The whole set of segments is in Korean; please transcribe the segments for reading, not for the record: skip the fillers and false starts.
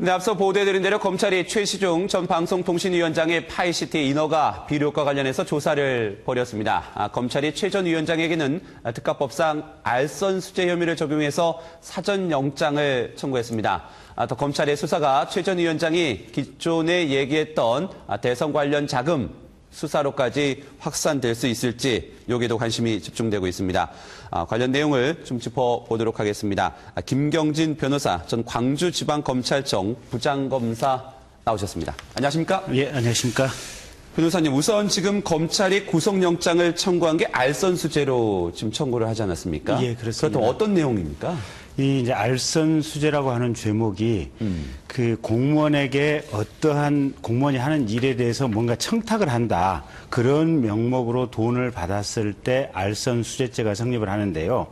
네, 앞서 보도해드린 대로 검찰이 최시중 전 방송통신위원장의 파이시티 인허가 비리과 관련해서 조사를 벌였습니다. 검찰이 최 전 위원장에게는 특가법상 알선 수재 혐의를 적용해서 사전 영장을 청구했습니다. 또 검찰의 수사가 최 전 위원장이 기존에 얘기했던 대선 관련 자금 수사로까지 확산될 수 있을지 여기에도 관심이 집중되고 있습니다. 관련 내용을 좀 짚어보도록 하겠습니다. 김경진 변호사, 전 광주지방검찰청 부장검사 나오셨습니다. 안녕하십니까? 예, 안녕하십니까? 변호사님, 우선 지금 검찰이 구속영장을 청구한 게 알선수재로 지금 청구를 하지 않았습니까? 예, 그렇습니다. 그렇다면 어떤 내용입니까? 이 이제 알선수재라고 하는 죄목이 그 공무원에게 어떠한 공무원이 하는 일에 대해서 뭔가 청탁을 한다. 그런 명목으로 돈을 받았을 때 알선수재죄가 성립을 하는데요.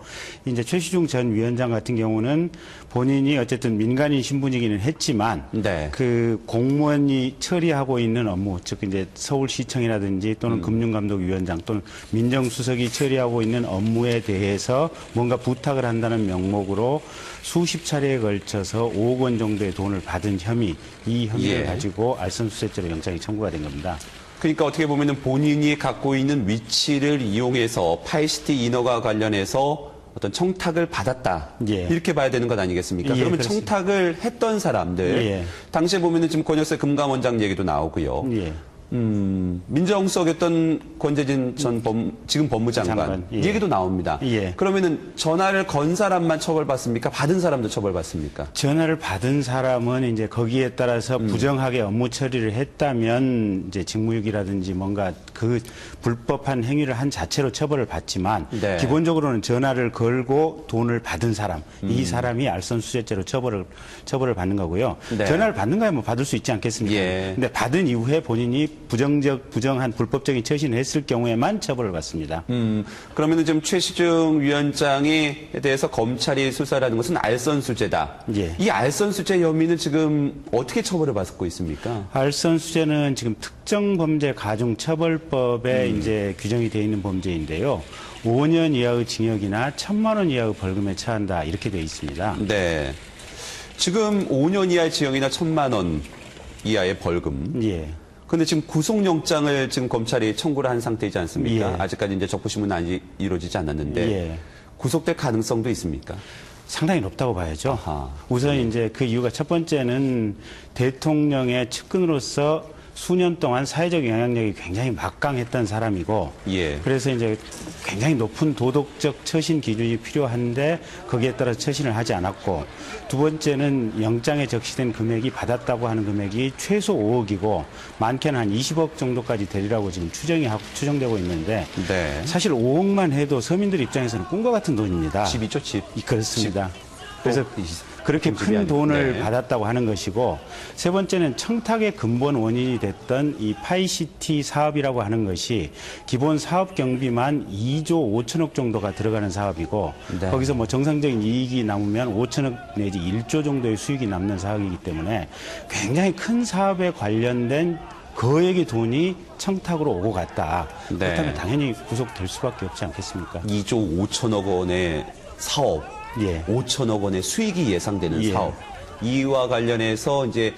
이제 최시중 전 위원장 같은 경우는 본인이 어쨌든 민간인 신분이기는 했지만 네. 그 공무원이 처리하고 있는 업무, 즉 이제 서울시청이라든지 또는 금융감독위원장 또는 민정수석이 처리하고 있는 업무에 대해서 뭔가 부탁을 한다는 명목으로 수십 차례에 걸쳐서 5억 원 정도의 돈을 받은 혐의, 이 혐의를 가지고 알선수재죄로 영장이 청구가 된 겁니다. 그러니까 어떻게 보면 본인이 갖고 있는 위치를 이용해서 파이시티 인허가 관련해서 어떤 청탁을 받았다. 예. 이렇게 봐야 되는 것 아니겠습니까? 예, 그러면 그렇습니다. 청탁을 했던 사람들, 예. 당시에 보면은 지금 권혁세 금감원장 얘기도 나오고요. 예. 민정수석이었던 권재진 전 지금 법무장관 예. 얘기도 나옵니다. 예. 그러면은 전화를 건 사람만 처벌받습니까? 받은 사람도 처벌받습니까? 전화를 받은 사람은 이제 거기에 따라서 부정하게 업무 처리를 했다면 이제 직무유기라든지 뭔가 그 불법한 행위를 한 자체로 처벌을 받지만 네. 기본적으로는 전화를 걸고 돈을 받은 사람, 이 사람이 알선수재죄로 처벌을 받는 거고요. 네. 전화를 받는 거야 뭐 받을 수 있지 않겠습니까? 예. 근데 받은 이후에 본인이 부정한 불법적인 처신을 했을 경우에만 처벌을 받습니다. 그러면은 지금 최시중 위원장에 대해서 검찰이 수사라는 것은 알선수재다. 예. 이 알선수재 혐의는 지금 어떻게 처벌을 받고 있습니까? 알선수재는 지금 특정범죄가중처벌법에 이제 규정이 되어 있는 범죄인데요. 5년 이하의 징역이나 1,000만 원 이하의 벌금에 처한다 이렇게 되어 있습니다. 네. 지금 5년 이하의 징역이나 1,000만 원 이하의 벌금. 예. 근데 지금 구속영장을 지금 검찰이 청구를 한 상태이지 않습니까? 예. 아직까지 이제 적부심은 이루어지지 않았는데 예. 구속될 가능성도 있습니까? 상당히 높다고 봐야죠. 아하. 우선 이제 그 이유가 첫 번째는 대통령의 측근으로서 수년 동안 사회적 영향력이 굉장히 막강했던 사람이고, 예. 그래서 이제 굉장히 높은 도덕적 처신 기준이 필요한데 거기에 따라 처신을 하지 않았고, 두 번째는 영장에 적시된 금액이 받았다고 하는 금액이 최소 5억이고 많게는 한 20억 정도까지 되리라고 지금 추정되고 있는데, 네. 사실 5억만 해도 서민들 입장에서는 꿈과 같은 돈입니다. 집이죠, 집. 그렇습니다. 그래서 그렇게 집이 큰 돈을 네. 받았다고 하는 것이고, 세 번째는 청탁의 근본 원인이 됐던 이 파이시티 사업이라고 하는 것이 기본 사업 경비만 2조 5천억 정도가 들어가는 사업이고, 네. 거기서 뭐 정상적인 이익이 남으면 5천억 내지 1조 정도의 수익이 남는 사업이기 때문에 굉장히 큰 사업에 관련된 거액의 돈이 청탁으로 오고 갔다. 네. 그렇다면 당연히 구속될 수밖에 없지 않겠습니까? 2조 5천억 원의 사업. 예. 5천억 원의 수익이 예상되는 예. 사업. 이와 관련해서 이제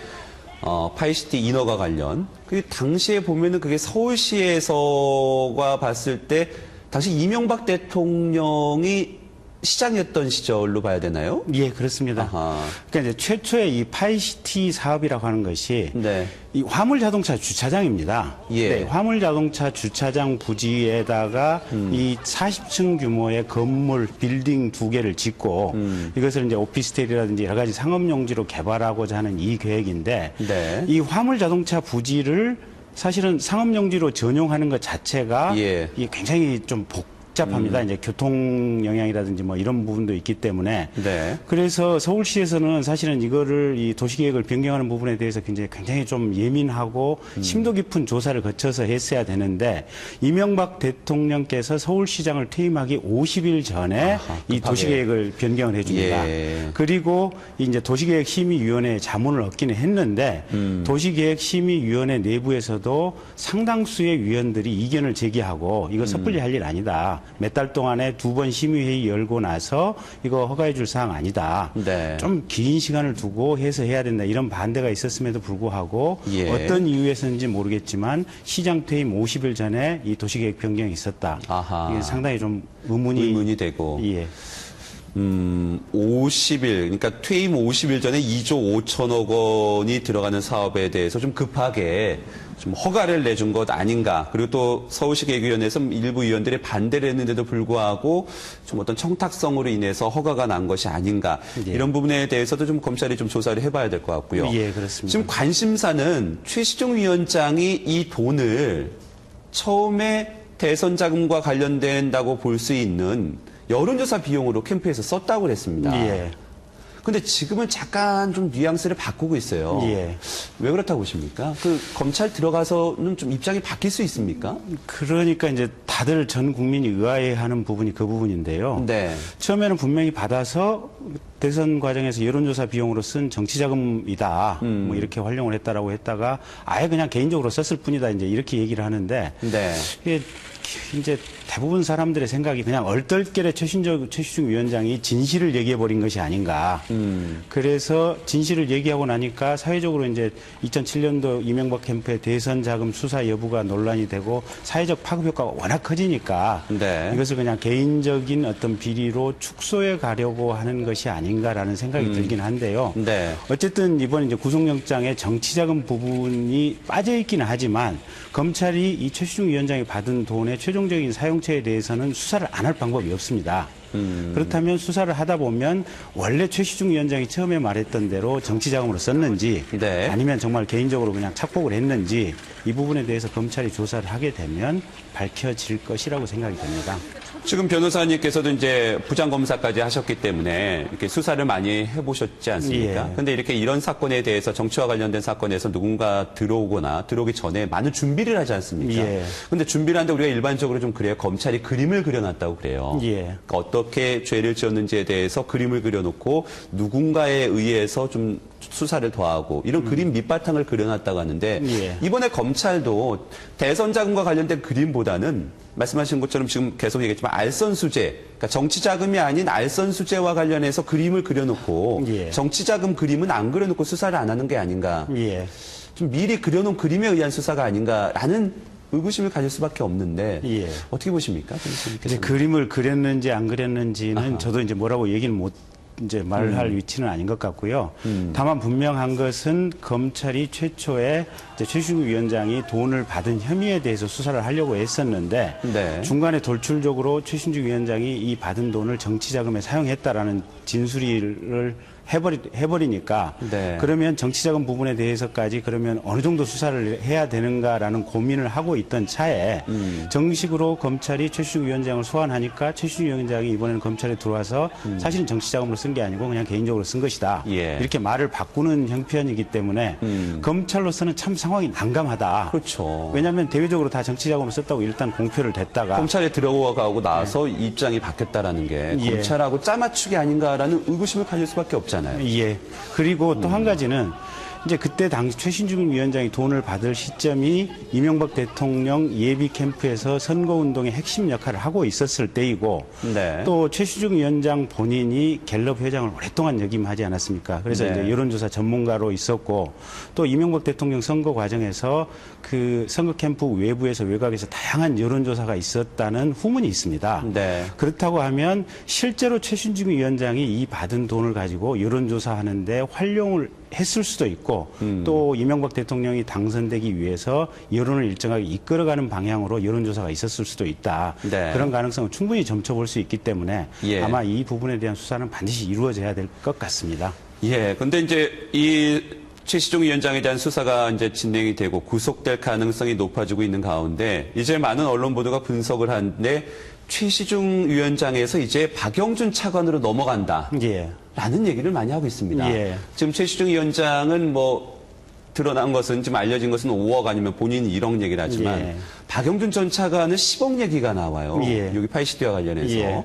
파이시티 인허가 관련. 그 당시에 보면은 그게 서울시에서가 봤을 때 당시 이명박 대통령이 시장이었던 시절로 봐야 되나요? 예, 그렇습니다. 아하. 그러니까 이제 최초의 이 파이시티 사업이라고 하는 것이 네. 이 화물자동차 주차장입니다. 예. 네, 화물자동차 주차장 부지에다가 이 40층 규모의 건물, 빌딩 2개를 짓고 이것을 이제 오피스텔이라든지 여러 가지 상업용지로 개발하고자 하는 이 계획인데, 네. 이 화물자동차 부지를 사실은 상업용지로 전용하는 것 자체가 예. 이 굉장히 좀 복잡합니다. 이제 교통 영향이라든지 뭐 이런 부분도 있기 때문에. 네. 그래서 서울시에서는 사실은 이거를 이 도시계획을 변경하는 부분에 대해서 굉장히 좀 예민하고 심도 깊은 조사를 거쳐서 했어야 되는데, 이명박 대통령께서 서울시장을 퇴임하기 50일 전에 이 급하게. 도시계획을 변경을 해줍니다. 예. 그리고 이제 도시계획심의위원회 자문을 얻기는 했는데, 도시계획심의위원회 내부에서도 상당수의 위원들이 이견을 제기하고 이거 섣불리 할 일 아니다. 몇 달 동안에 2번 심의회의 열고 나서 이거 허가해 줄 사항 아니다. 네. 좀 긴 시간을 두고 해서 해야 된다. 이런 반대가 있었음에도 불구하고 예. 어떤 이유에서인지 모르겠지만 시장 퇴임 50일 전에 이 도시계획 변경이 있었다. 아하. 이게 상당히 좀 의문이 되고. 예. 50일, 그러니까 퇴임 50일 전에 2조 5천억 원이 들어가는 사업에 대해서 좀 급하게 좀 허가를 내준 것 아닌가. 그리고 또 서울시 계획위원회에서 일부 의원들이 반대를 했는데도 불구하고 좀 어떤 청탁성으로 인해서 허가가 난 것이 아닌가. 예. 이런 부분에 대해서도 좀 검찰이 좀 조사를 해봐야 될 것 같고요. 예, 그렇습니다. 지금 관심사는 최시중 위원장이 이 돈을 처음에 대선 자금과 관련된다고 볼 수 있는 여론조사 비용으로 캠프에서 썼다고 그랬습니다. 예. 근데 지금은 잠깐 좀 뉘앙스를 바꾸고 있어요. 예. 왜 그렇다고 보십니까? 그 검찰 들어가서는 좀 입장이 바뀔 수 있습니까? 그러니까 이제 다들 전 국민이 의아해하는 부분이 그 부분인데요. 네. 처음에는 분명히 받아서 대선 과정에서 여론조사 비용으로 쓴 정치자금이다. 뭐 이렇게 활용을 했다라고 했다가 아예 그냥 개인적으로 썼을 뿐이다. 이제 이렇게 얘기를 하는데 네. 이게 이제 대부분 사람들의 생각이 그냥 얼떨결에 최시중 위원장이 진실을 얘기해버린 것이 아닌가. 그래서 진실을 얘기하고 나니까 사회적으로 이제 2007년도 이명박 캠프의 대선 자금 수사 여부가 논란이 되고 사회적 파급 효과가 워낙 커지니까 네. 이것을 그냥 개인적인 어떤 비리로 축소해 가려고 하는 것이 아닌가라는 생각이 들긴 한데요. 네. 어쨌든 이번 이제 구속영장에 정치자금 부분이 빠져 있기는 하지만 검찰이 이 최시중 위원장이 받은 돈의 최종적인 사용처에 대해서는 수사를 안 할 방법이 없습니다. 그렇다면 수사를 하다 보면 원래 최시중 위원장이 처음에 말했던 대로 정치자금으로 썼는지 네. 아니면 정말 개인적으로 그냥 착복을 했는지 이 부분에 대해서 검찰이 조사를 하게 되면 밝혀질 것이라고 생각이 됩니다. 지금 변호사님께서도 이제 부장검사까지 하셨기 때문에 이렇게 수사를 많이 해보셨지 않습니까? 예. 근데 이렇게 이런 사건에 대해서 정치와 관련된 사건에서 누군가 들어오거나 들어오기 전에 많은 준비를 하지 않습니까? 예. 근데 준비를 하는데 우리가 일반적으로 좀 그래요. 검찰이 그림을 그려놨다고 그래요. 예. 그러니까 어떻게 죄를 지었는지에 대해서 그림을 그려놓고 누군가에 의해서 좀 수사를 더하고 이런 그림 밑바탕을 그려놨다고 하는데 예. 이번에 검찰도 대선 자금과 관련된 그림보다는 말씀하신 것처럼 지금 계속 얘기했지만 알선 수재, 그러니까 정치 자금이 아닌 알선 수재와 관련해서 그림을 그려놓고 예. 정치 자금 그림은 안 그려놓고 수사를 안 하는 게 아닌가. 예. 좀 미리 그려놓은 그림에 의한 수사가 아닌가라는 의구심을 가질 수밖에 없는데 예. 어떻게 보십니까? 근데 그림을 그렸는지 안 그렸는지는 아하. 저도 이제 뭐라고 얘기는 못 이제 말할 위치는 아닌 것 같고요. 다만 분명한 것은 검찰이 최초에 이제 최시중 위원장이 돈을 받은 혐의에 대해서 수사를 하려고 했었는데 네. 중간에 돌출적으로 최시중 위원장이 이 받은 돈을 정치자금에 사용했다라는 진술을 해버리니까 네. 그러면 정치자금 부분에 대해서까지 그러면 어느 정도 수사를 해야 되는가라는 고민을 하고 있던 차에 정식으로 검찰이 최시중 위원장을 소환하니까 최시중 위원장이 이번에는 검찰에 들어와서 사실은 정치자금으로 쓴 게 아니고 그냥 개인적으로 쓴 것이다. 예. 이렇게 말을 바꾸는 형편이기 때문에 검찰로서는 참 상황이 난감하다. 그렇죠. 왜냐하면 대외적으로 다 정치자금으로 썼다고 일단 공표를 됐다가 검찰에 들어가고 나서 입장이 바뀌었다라는 게 예. 검찰하고 짜맞추기 아닌가라는 의구심을 가질 수밖에 없잖아요. 예. 그리고 또 한 가지는 이제 그때 당시 최신중 위원장이 돈을 받을 시점이 이명박 대통령 예비 캠프에서 선거운동의 핵심 역할을 하고 있었을 때이고 네. 또 최시중 위원장 본인이 갤럽 회장을 오랫동안 역임하지 않았습니까? 그래서 네. 이제 여론조사 전문가로 있었고 또 이명박 대통령 선거 과정에서 그 선거 캠프 외부에서 외곽에서 다양한 여론조사가 있었다는 후문이 있습니다. 네. 그렇다고 하면 실제로 최신중 위원장이 이 받은 돈을 가지고 여론조사하는데 활용을 했을 수도 있고 또 이명박 대통령이 당선되기 위해서 여론을 일정하게 이끌어가는 방향으로 여론조사가 있었을 수도 있다. 네. 그런 가능성을 충분히 점쳐볼 수 있기 때문에 예. 아마 이 부분에 대한 수사는 반드시 이루어져야 될 것 같습니다. 예. 근데 이제 이 최시중 위원장에 대한 수사가 이제 진행이 되고 구속될 가능성이 높아지고 있는 가운데 이제 많은 언론 보도가 분석을 하는데 최시중 위원장에서 이제 박영준 차관으로 넘어간다. 예. 라는 얘기를 많이 하고 있습니다. 예. 지금 최시중 위원장은 뭐 드러난 것은 지금 알려진 것은 5억 아니면 본인이 1억 얘기를 하지만 예. 박영준 전 차관은 10억 얘기가 나와요. 예. 여기 파이시티와 관련해서. 예.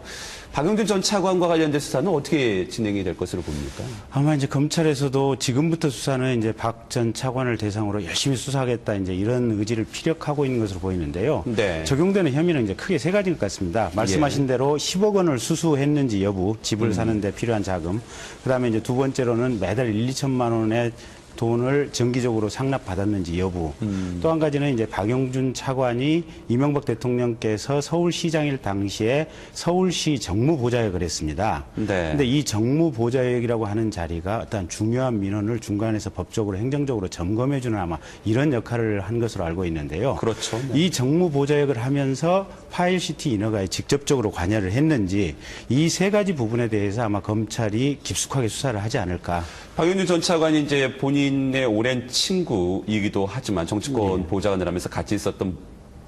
박영준 전 차관과 관련된 수사는 어떻게 진행이 될 것으로 봅니까? 아마 이제 검찰에서도 지금부터 수사는 이제 박 전 차관을 대상으로 열심히 수사하겠다 이제 이런 의지를 피력하고 있는 것으로 보이는데요. 네. 적용되는 혐의는 이제 크게 세 가지인 것 같습니다. 말씀하신 대로 10억 원을 수수했는지 여부, 집을 사는데 필요한 자금. 그다음에 이제 두 번째로는 매달 1, 2천만 원의 돈을 정기적으로 상납받았는지 여부. 또 한 가지는 이제 박영준 차관이 이명박 대통령께서 서울시장일 당시에 서울시 정무보좌역을 했습니다. 네. 근데 이 정무보좌역이라고 하는 자리가 어떤 중요한 민원을 중간에서 법적으로 행정적으로 점검해주는 아마 이런 역할을 한 것으로 알고 있는데요. 그렇죠. 네. 이 정무보좌역을 하면서 파일시티 인허가에 직접적으로 관여를 했는지 이 세 가지 부분에 대해서 아마 검찰이 깊숙하게 수사를 하지 않을까. 박영준 전 차관이 이제 본인의 오랜 친구이기도 하지만 정치권 보좌관을 하면서 같이 있었던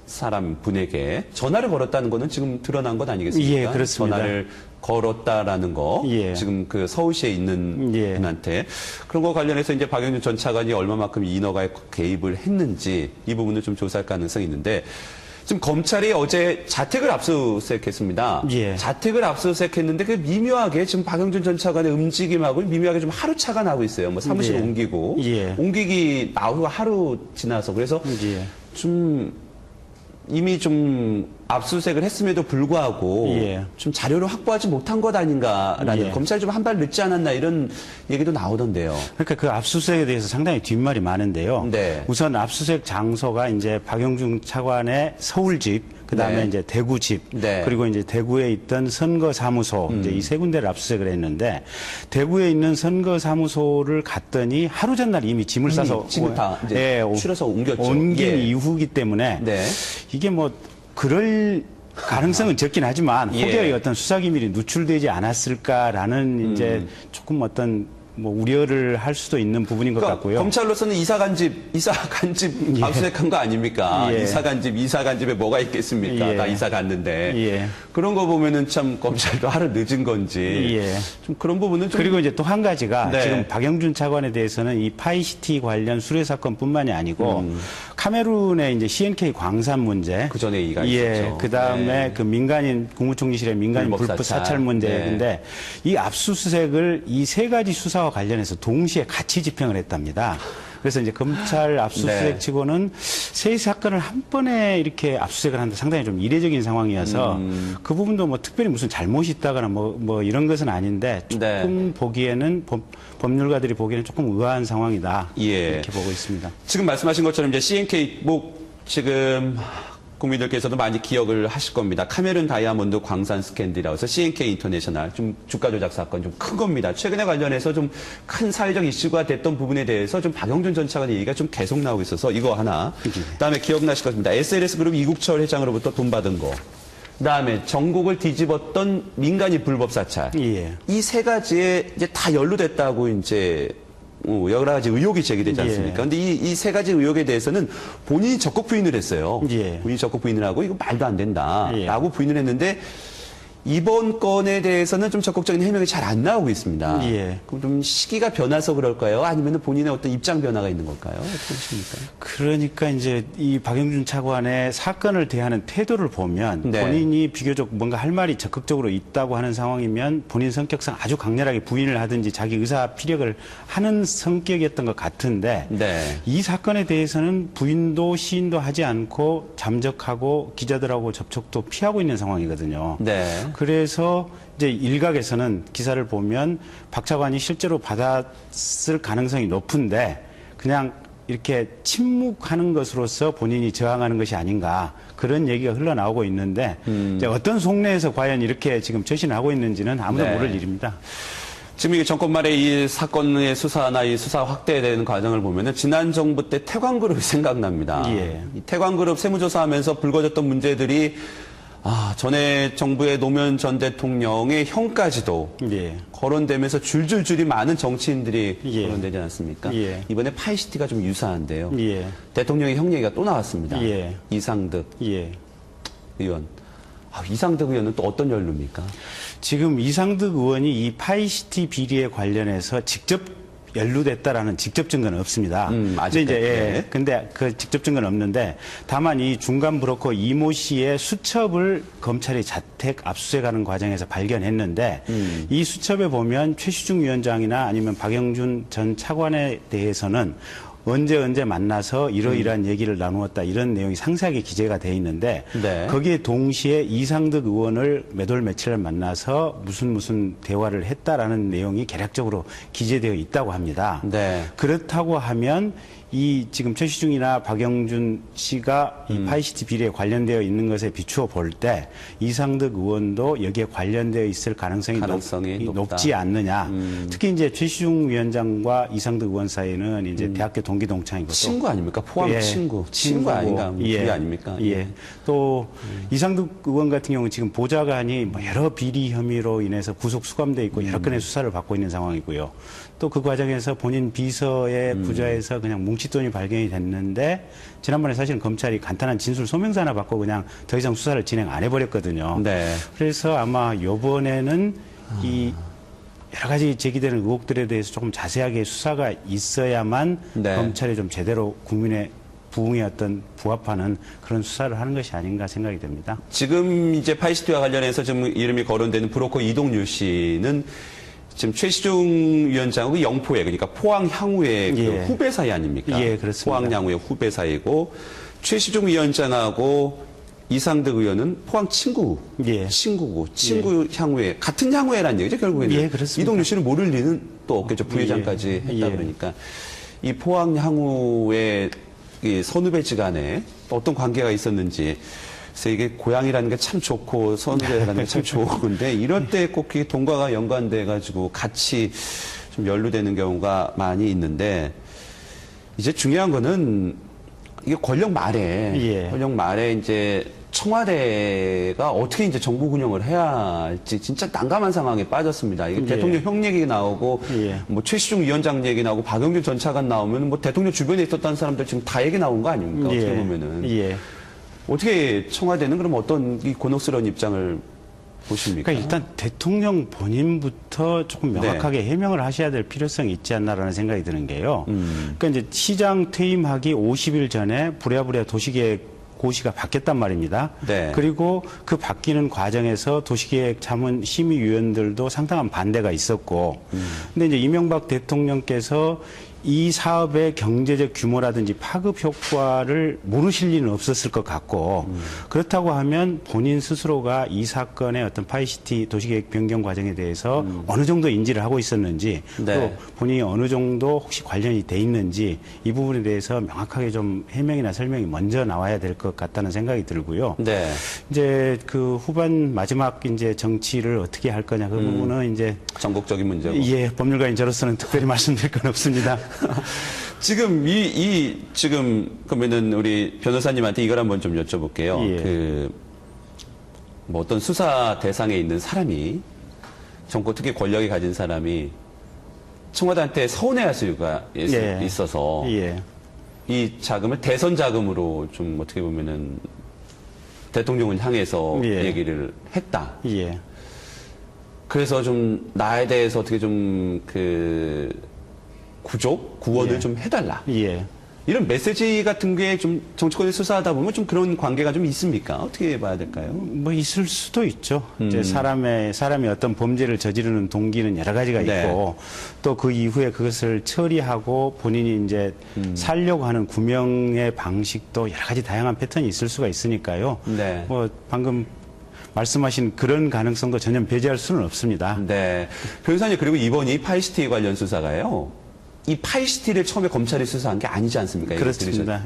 사람 분에게 전화를 걸었다는 거는 지금 드러난 것 아니겠습니까? 예, 그렇습니다. 전화를 걸었다라는 거. 예. 지금 그 서울시에 있는 예. 분한테. 그런 거 관련해서 이제 박영준 전 차관이 얼마만큼 인허가에 개입을 했는지 이 부분을 좀 조사할 가능성이 있는데 지금 검찰이 어제 자택을 압수수색했습니다. 예. 자택을 압수수색했는데 그 미묘하게 지금 박영준 전 차관의 움직임하고 미묘하게 좀 하루차가 나고 있어요. 뭐 사무실 예. 옮기고 예. 옮기기 나오고 하루 지나서 그래서 예. 좀 이미 좀 압수수색을 했음에도 불구하고 예. 좀 자료를 확보하지 못한 것 아닌가라는 예. 검찰이 좀 한 발 늦지 않았나 이런 얘기도 나오던데요. 그러니까 그 압수수색에 대해서 상당히 뒷말이 많은데요. 네. 우선 압수수색 장소가 이제 박영준 차관의 서울집, 그 다음에 네. 이제 대구집, 네. 그리고 이제 대구에 있던 선거사무소, 이제 이 세 군데를 압수수색을 했는데 대구에 있는 선거사무소를 갔더니 하루 전날 이미 짐을 싸서 짐을 다 이제 실어서 옮겼죠. 옮긴 예. 이후기 때문에 네. 이게 뭐 그럴 가능성은 적긴 하지만 예. 혹여 어떤 수사 기밀이 누출되지 않았을까라는 이제 조금 어떤 뭐 우려를 할 수도 있는 부분인 것 그러니까 같고요. 검찰로서는 이사 간 집 압수수색한 거 아닙니까? 예. 이사 간 집에 뭐가 있겠습니까? 예. 다 이사 갔는데. 예. 그런 거 보면은 참 검찰도 하루 늦은 건지. 예. 좀 그런 부분은 좀. 그리고 이제 또 한 가지가 네. 지금 박영준 차관에 대해서는 이 파이시티 관련 수뢰 사건뿐만이 아니고 카메룬의 이제 CNK 광산 문제, 그 전에 이가 예, 있었죠. 그 다음에 네. 그 민간인 국무총리실의 민간인 불법 불법 사찰. 사찰 문제인데 네. 이 압수수색을 이 세 가지 수사와 관련해서 동시에 같이 집행을 했답니다. 그래서 이제 검찰 압수수색 네. 치고는 세 사건을 한 번에 이렇게 압수수색을 하는데 상당히 좀 이례적인 상황이어서 그 부분도 뭐 특별히 무슨 잘못이 있다거나 뭐 이런 것은 아닌데 조금 네. 보기에는 법률가들이 보기에는 조금 의아한 상황이다. 예. 이렇게 보고 있습니다. 지금 말씀하신 것처럼 이제 CNK 지금 국민들께서도 많이 기억을 하실 겁니다. 카메룬 다이아몬드 광산 스캔들이라고 해서 CNK 인터내셔널 좀 주가 조작 사건 좀 큰 겁니다. 최근에 관련해서 좀 큰 사회적 이슈가 됐던 부분에 대해서 좀 박영준 전 차관의 얘기가 좀 계속 나오고 있어서 이거 하나. 그다음에 기억나실 것입니다. SLS 그룹 이국철 회장으로부터 돈 받은 거. 그다음에 전국을 뒤집었던 민간인 불법 사찰. 예. 이 세 가지에 이제 다 연루됐다고 이제 여러 가지 의혹이 제기되지 않습니까? 예. 그런데 이 세 가지 의혹에 대해서는 본인이 적극 부인을 했어요. 예. 본인이 적극 부인을 하고 이거 말도 안 예. 된다라고 부인을 했는데 이번 건에 대해서는 좀 적극적인 해명이 잘 안 나오고 있습니다. 예. 그럼 좀 시기가 변해서 그럴까요? 아니면 본인의 어떤 입장 변화가 있는 걸까요? 어떻게 보십니까? 그러니까 이제 이 박영준 차관의 사건을 대하는 태도를 보면 네. 본인이 비교적 뭔가 할 말이 적극적으로 있다고 하는 상황이면 본인 성격상 아주 강렬하게 부인을 하든지 자기 의사 피력을 하는 성격이었던 것 같은데 네. 이 사건에 대해서는 부인도 시인도 하지 않고 잠적하고 기자들하고 접촉도 피하고 있는 상황이거든요. 네. 그래서 이제 일각에서는 기사를 보면 박 차관이 실제로 받았을 가능성이 높은데 그냥 이렇게 침묵하는 것으로서 본인이 저항하는 것이 아닌가 그런 얘기가 흘러나오고 있는데 이제 어떤 속내에서 과연 이렇게 지금 처신을 하고 있는지는 아무도 네. 모를 일입니다. 지금 이 정권 말에 이 사건의 수사나 이 수사 확대되는 과정을 보면은 지난 정부 때 태광그룹이 생각납니다. 예. 이 태광그룹 세무조사하면서 불거졌던 문제들이 전에 정부의 노무현 전 대통령의 형까지도 예. 거론되면서 줄줄줄이 많은 정치인들이 예. 거론되지 않았습니까? 예. 이번에 파이시티가 좀 유사한데요. 예. 대통령의 형 얘기가 또 나왔습니다. 예. 이상득 예. 의원. 이상득 의원은 또 어떤 연루입니까? 지금 이상득 의원이 이 파이시티 비리에 관련해서 직접 연루됐다라는 직접 증거는 없습니다. 아직 근데 이제 네. 근데 그 직접 증거는 없는데 다만 이 중간 브로커 이모 씨의 수첩을 검찰이 자택 압수수색하는 과정에서 발견했는데 이 수첩에 보면 최시중 위원장이나 아니면 박영준 전 차관에 대해서는 언제 만나서 이러이러한 얘기를 나누었다 이런 내용이 상세하게 기재가 돼 있는데 네. 거기에 동시에 이상득 의원을 몇 월 며칠 만나서 무슨 대화를 했다라는 내용이 개략적으로 기재되어 있다고 합니다. 네. 그렇다고 하면 이 지금 최시중이나 박영준 씨가 이 파이시티 비리에 관련되어 있는 것에 비추어 볼 때 이상득 의원도 여기에 관련되어 있을 가능성이 높다. 높지 않느냐. 특히 이제 최시중 위원장과 이상득 의원 사이는 이제 대학교 동기 동창이고 친구 아닙니까? 포항 예, 친구 친구고, 아닌가? 예, 그게 아닙니까? 예. 또 이상득 의원 같은 경우는 지금 보좌관이 뭐 여러 비리 혐의로 인해서 구속 수감돼 있고 여러 건의 수사를 받고 있는 상황이고요. 또 그 과정에서 본인 비서의 부자에서 그냥 뭉칫돈이 발견이 됐는데 지난번에 사실은 검찰이 간단한 진술 소명서 하나 받고 그냥 더 이상 수사를 진행 안 해버렸거든요. 네. 그래서 아마 이번에는 이 여러 가지 제기되는 의혹들에 대해서 조금 자세하게 수사가 있어야만 네. 검찰이 좀 제대로 국민의 부응에 어떤 부합하는 그런 수사를 하는 것이 아닌가 생각이 됩니다. 지금 이제 파이시티와 관련해서 지금 이름이 거론되는 브로커 이동률 씨는 지금 최시중 위원장하고 영포에 그러니까 포항 향후의 그 예. 후배 사이 아닙니까? 예, 그렇습니다. 포항 향후의 후배 사이고 최시중 위원장하고 이상득 의원은 포항 친구고 친구 향후에 같은 향후에라는 얘기죠 결국에는. 예, 그렇습니다. 이동률 씨는 모를 리는 또 없겠죠. 부회장까지 예. 했다 그러니까 이 포항 향후의 이 선후배지간에 어떤 관계가 있었는지. 그래서 이게 고향이라는 게 참 좋고 선후배라는 게 참 좋은데 이럴 때 꼭 동과가 연관돼 가지고 같이 좀 연루되는 경우가 많이 있는데 이제 중요한 거는 이게 권력 말에 이제 청와대가 어떻게 이제 정부 운영을 해야 할지 진짜 난감한 상황에 빠졌습니다. 이게 대통령 형 얘기 나오고 뭐 최시중 위원장 얘기 나오고 박영준 전 차관 나오면 뭐 대통령 주변에 있었던 사람들 지금 다 얘기 나온 거 아닙니까? 어떻게 보면은. 어떻게 청와대는 그럼 어떤 이 곤혹스러운 입장을 보십니까? 그러니까 일단 대통령 본인부터 조금 명확하게 해명을 하셔야 될 필요성이 있지 않나라는 생각이 드는 게요. 그러니까 이제 시장 퇴임하기 50일 전에 부랴부랴 도시계획 고시가 바뀌었단 말입니다. 네. 그리고 그 바뀌는 과정에서 도시계획 자문 심의위원들도 상당한 반대가 있었고, 근데 이제 이명박 대통령께서 이 사업의 경제적 규모라든지 파급 효과를 모르실 리는 없었을 것 같고 그렇다고 하면 본인 스스로가 이 사건의 어떤 파이시티 도시계획 변경 과정에 대해서 어느 정도 인지를 하고 있었는지 또 본인이 어느 정도 혹시 관련이 돼 있는지 이 부분에 대해서 명확하게 좀 해명이나 설명이 먼저 나와야 될 것 같다는 생각이 들고요. 네. 이제 그 후반 마지막 이제 정치를 어떻게 할 거냐 그 부분은 이제 전국적인 문제고. 예, 법률가인 저로서는 특별히 말씀드릴 건 없습니다. 지금 지금 그러면은 우리 변호사님한테 이걸 한번 좀 여쭤볼게요. 예. 뭐 어떤 수사 대상에 있는 사람이 정권 특히 권력이 가진 사람이 청와대한테 서운해할 수가 있어서 이 자금을 대선 자금으로 좀 어떻게 보면은 대통령을 향해서 얘기를 했다. 그래서 좀 나에 대해서 어떻게 좀 구원을 좀 해달라. 이런 메시지 같은 게 좀 정치권에 수사하다 보면 좀 그런 관계가 좀 있습니까? 어떻게 봐야 될까요? 뭐 있을 수도 있죠. 이제 사람이 어떤 범죄를 저지르는 동기는 여러 가지가 있고 또 그 이후에 그것을 처리하고 본인이 이제 살려고 하는 구명의 방식도 여러 가지 다양한 패턴이 있을 수가 있으니까요. 뭐 방금 말씀하신 그런 가능성도 전혀 배제할 수는 없습니다. 네. 변호사님 그리고 이번이 파이시티 관련 수사가요. 이 파이시티를 처음에 검찰이 수사한 게 아니지 않습니까? 그렇습니다.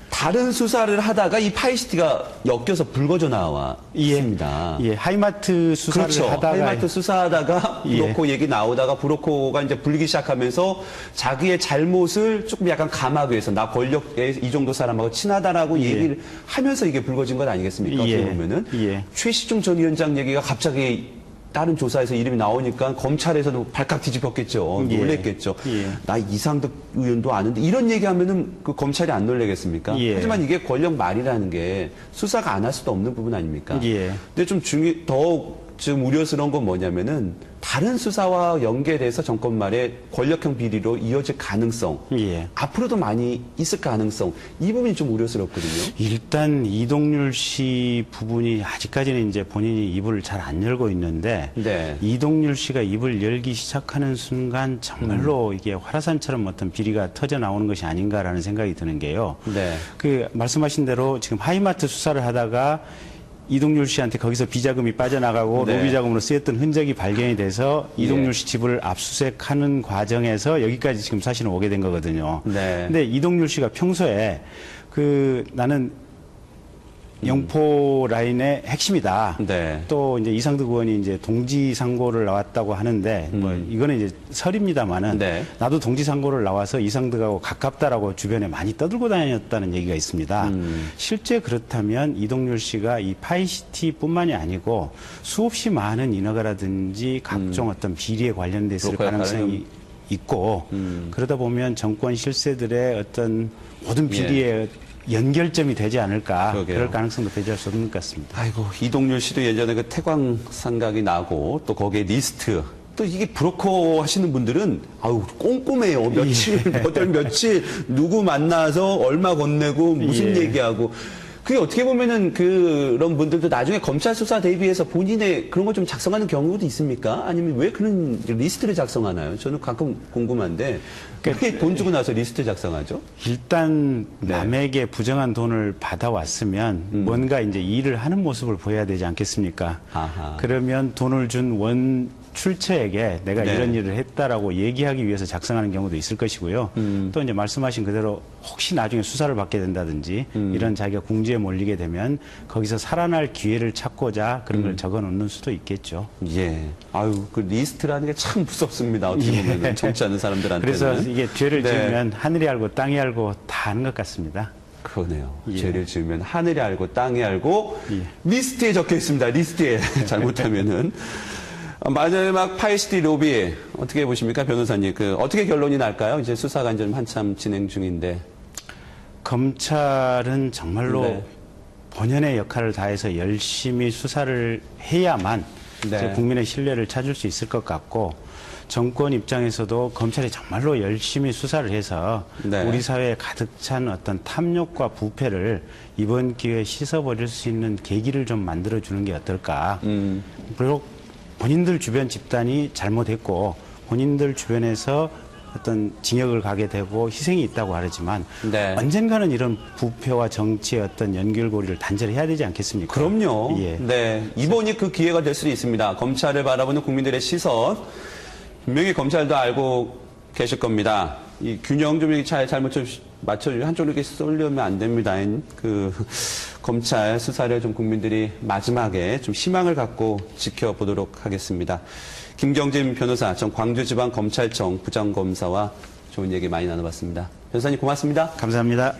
다른 수사를 하다가 이 파이시티가 엮여서 불거져 나와 있습니다. 하이마트 수사를 하다가 하이마트 수사하다가 브로커 얘기 나오다가 브로커가 이제 불리기 시작하면서 자기의 잘못을 조금 약간 감하기 위해서 나 권력에 이 정도 사람하고 친하다라고 얘기를 하면서 이게 불거진 것 아니겠습니까? 어떻게 보면은 최시중 전 위원장 얘기가 갑자기 다른 조사에서 이름이 나오니까 검찰에서도 발칵 뒤집혔겠죠. 놀랬겠죠. 나 이상득 의원도 아는데 이런 얘기하면은 그 검찰이 안 놀래겠습니까? 하지만 이게 권력 말이라는 게 수사가 안 할 수도 없는 부분 아닙니까? 근데 좀 더 지금 우려스러운 건 뭐냐면은 다른 수사와 연계돼서 정권 말에 권력형 비리로 이어질 가능성, 예. 앞으로도 많이 있을 가능성, 이 부분이 좀 우려스럽거든요. 일단 이동률 씨 부분이 아직까지는 이제 본인이 입을 잘 안 열고 있는데 네. 이동률 씨가 입을 열기 시작하는 순간 정말로 이게 화라산처럼 어떤 비리가 터져 나오는 것이 아닌가라는 생각이 드는 게요. 네. 그 말씀하신 대로 지금 하이마트 수사를 하다가 이동률 씨한테 거기서 비자금이 빠져나가고 네. 로비 자금으로 쓰였던 흔적이 발견이 돼서 예. 이동률 씨 집을 압수수색하는 과정에서 여기까지 지금 사실은 오게 된 거거든요. 네. 근데 이동률 씨가 평소에 나는 영포 라인의 핵심이다. 네. 또 이제 이상득 의원이 이제 동지 상고를 나왔다고 하는데 뭐 이거는 이제 설입니다만은 네. 나도 동지 상고를 나와서 이상득하고 가깝다라고 주변에 많이 떠들고 다녔다는 얘기가 있습니다. 실제 그렇다면 이동률 씨가 이 파이시티뿐만이 아니고 수없이 많은 인허가라든지 각종 어떤 비리에 관련돼 있을 그럴 가능성이 있고 그러다 보면 정권 실세들의 어떤 모든 비리에 연결점이 되지 않을까. 그러게요. 그럴 가능성도 배제할 수 없는 것 같습니다. 아이고, 이동률 씨도 예전에 그 태광 상각이 나고 또 거기에 리스트. 또 이게 브로커 하시는 분들은 아우 꼼꼼해요. 며칠, 몇월 며칠 누구 만나서 얼마 건네고 무슨 예. 얘기하고. 그게 어떻게 보면은 그런 분들도 나중에 검찰 수사 대비해서 본인의 그런 걸 좀 작성하는 경우도 있습니까? 아니면 왜 그런 리스트를 작성하나요? 저는 가끔 궁금한데 왜 돈 주고 나서 리스트 작성하죠? 일단 네. 남에게 부정한 돈을 받아왔으면 뭔가 이제 일을 하는 모습을 보여야 되지 않겠습니까? 아하. 그러면 돈을 준 원 출처에게 내가 네. 이런 일을 했다라고 얘기하기 위해서 작성하는 경우도 있을 것이고요. 또 이제 말씀하신 그대로 혹시 나중에 수사를 받게 된다든지 이런 자기가 궁지에 몰리게 되면 거기서 살아날 기회를 찾고자 그런 걸 적어 놓는 수도 있겠죠. 예. 아유, 그 리스트라는 게 참 무섭습니다. 어떻게 보면 정치하는 사람들한테는. 그래서 이게 죄를 네. 지으면 하늘이 알고 땅이 알고 다 아는 것 같습니다. 그러네요. 예. 죄를 지으면 하늘이 알고 땅이 알고 예. 리스트에 적혀 있습니다. 리스트에 잘못하면은 마지막 파이시티 로비 어떻게 보십니까, 변호사님? 어떻게 결론이 날까요? 이제 수사가 이제 한참 진행 중인데. 검찰은 정말로 네. 본연의 역할을 다해서 열심히 수사를 해야만 네. 이제 국민의 신뢰를 찾을 수 있을 것 같고 정권 입장에서도 검찰이 정말로 열심히 수사를 해서 네. 우리 사회에 가득 찬 어떤 탐욕과 부패를 이번 기회에 씻어버릴 수 있는 계기를 좀 만들어주는 게 어떨까. 그리고 본인들 주변 집단이 잘못했고 본인들 주변에서 어떤 징역을 가게 되고 희생이 있다고 하지만 네. 언젠가는 이런 부패와 정치의 어떤 연결고리를 단절해야 되지 않겠습니까? 그럼요. 예. 네. 이번이 그 기회가 될 수도 있습니다. 검찰을 바라보는 국민들의 시선. 분명히 검찰도 알고 계실 겁니다. 이 균형 좀 잘못 좀 맞춰주고 한쪽으로 이렇게 쏠려면 안 됩니다. 검찰 수사를 좀 국민들이 마지막에 좀 희망을 갖고 지켜보도록 하겠습니다. 김경진 변호사, 전 광주지방검찰청 부장검사와 좋은 얘기 많이 나눠봤습니다. 변호사님 고맙습니다. 감사합니다.